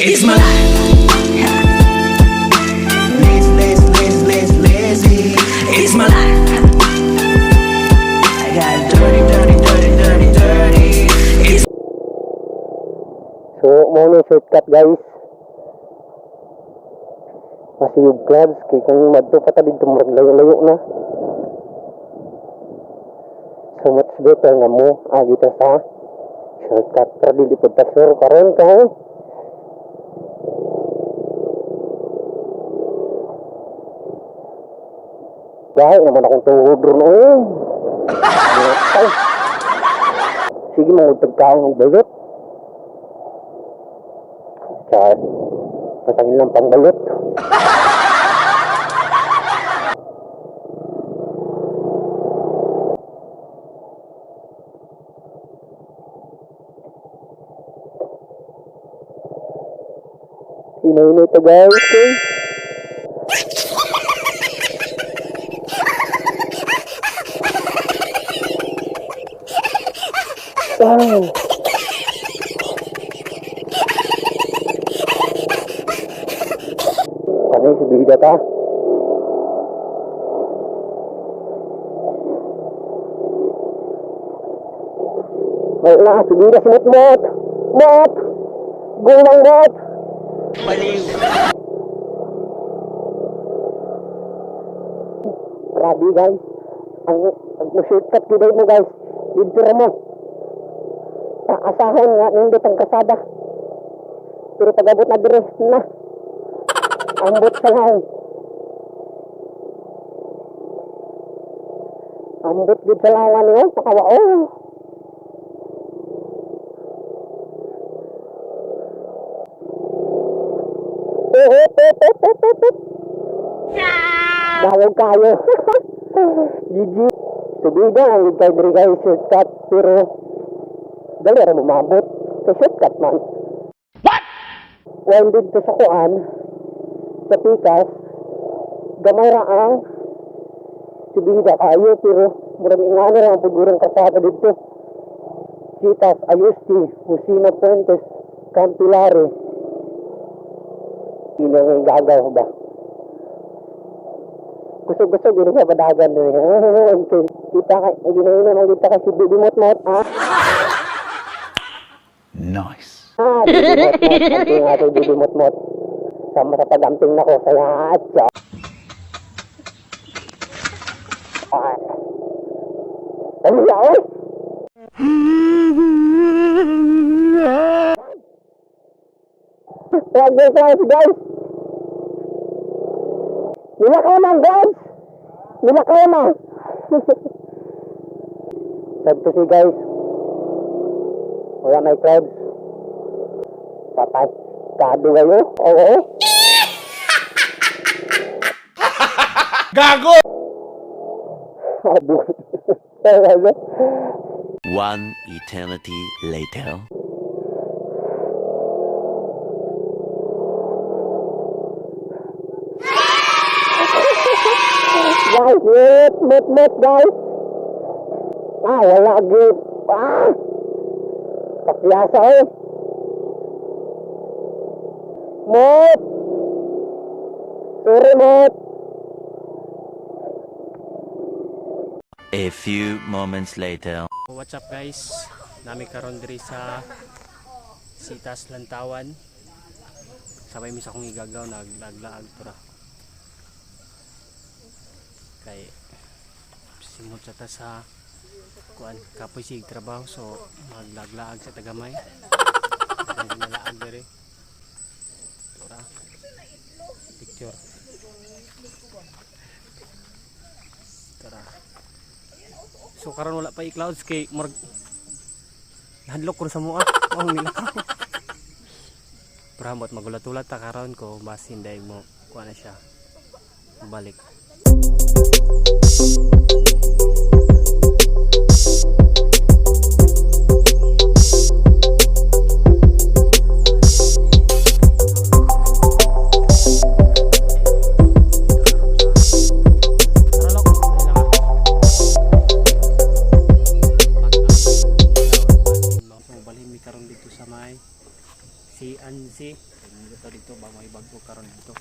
It's my life. Lazy. It's my life. I got dirty. It's So, mo na shortcut guys. Masiyog clubs, kaya kung madto pa ta dito murag layo-layo na. So much better nga mo agita sa shortcut para dili pud ta sure karon ka. Dahil naman akong tuhod ron Sige mo tagkaon ng balot. Char. Pasangin lang pang balot. Hinay-hinay ito guys. Wow. Ano yung subida ta? Wala, subida si motmot. Mot! Gunang mot! baliw. Grabe guys. Ang shortcut ko mo guys. Dito mo. Asahan nga nindot ang kasada. Pero pag-abot na dire na. Ambot sa lang. Ambot gud sa lawan yo, pakawao. Dawag kayo. GG. Subida ang ikay diri guys shortcut pero dali ra mo maabot sa shortcut man. What? While dito sa kuan sa pikas gamay ra ang subida kayo pero murag ingano ra ang pagurang kasada dito. CITAS LANTAWAN CAMP DE ORO. Inang igagaw ba? Gusto gini sa badagan din. Kita kay ginawa naman kita kasi motmot ah. Nice. Motmot. Sama sa pagamping nako sa atsa. Ano yaw? Guys. Nilakaw na guys. Nilakaw na. Sad to see guys. Wala may crowds. Patay. Kado kayo. Oo. Gago! One eternity later. Guys, mot guys. Wala git. Pakyasa Mot. Sorry mot. A few moments later. What's up guys? Nami karon diri sa CITAS Lantawan. Sabay mi sa akong igagaw naglaglaag tura. Kay simot sa ta sa kuan kapoy sig trabaho so maglaglaag sa tagamay. Hindi nalaag diri. Tura. Picture. Tura. So karon wala pa i-clouds kay murag handlock ko sa mua. Oh nilakaw. Prambot magulat-ulat ta karon ko basin dai mo kuan na siya. Balik. C&C dito ba may bago karon dito.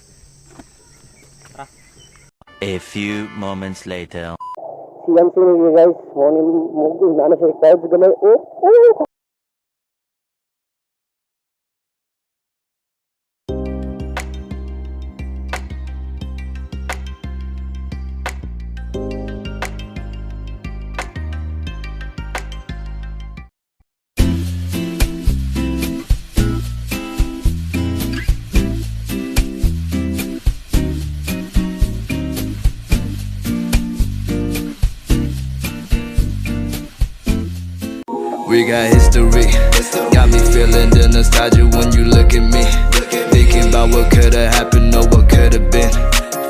A few moments later. C&C ni guys, mo ni mo na siya clouds gamay. Oh. We got history, got me feeling the nostalgia when you look at me. Thinking about what could've happened or what could've been.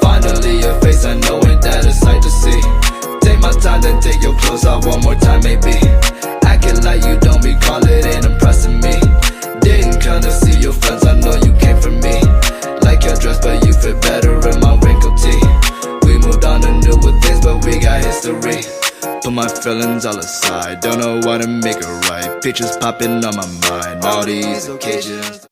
Finally your face, I know ain't that a sight to see. Take my time, then take your clothes off one more time maybe. Acting like you don't recall it, ain't impressing me. Didn't come to see your friends, I know you came for me. Like your dress, but you fit better in my wrinkled tee. We moved on to newer things, but we got history. Put my feelings all aside, don't know what to make it right. Pictures popping on my mind, all these occasions.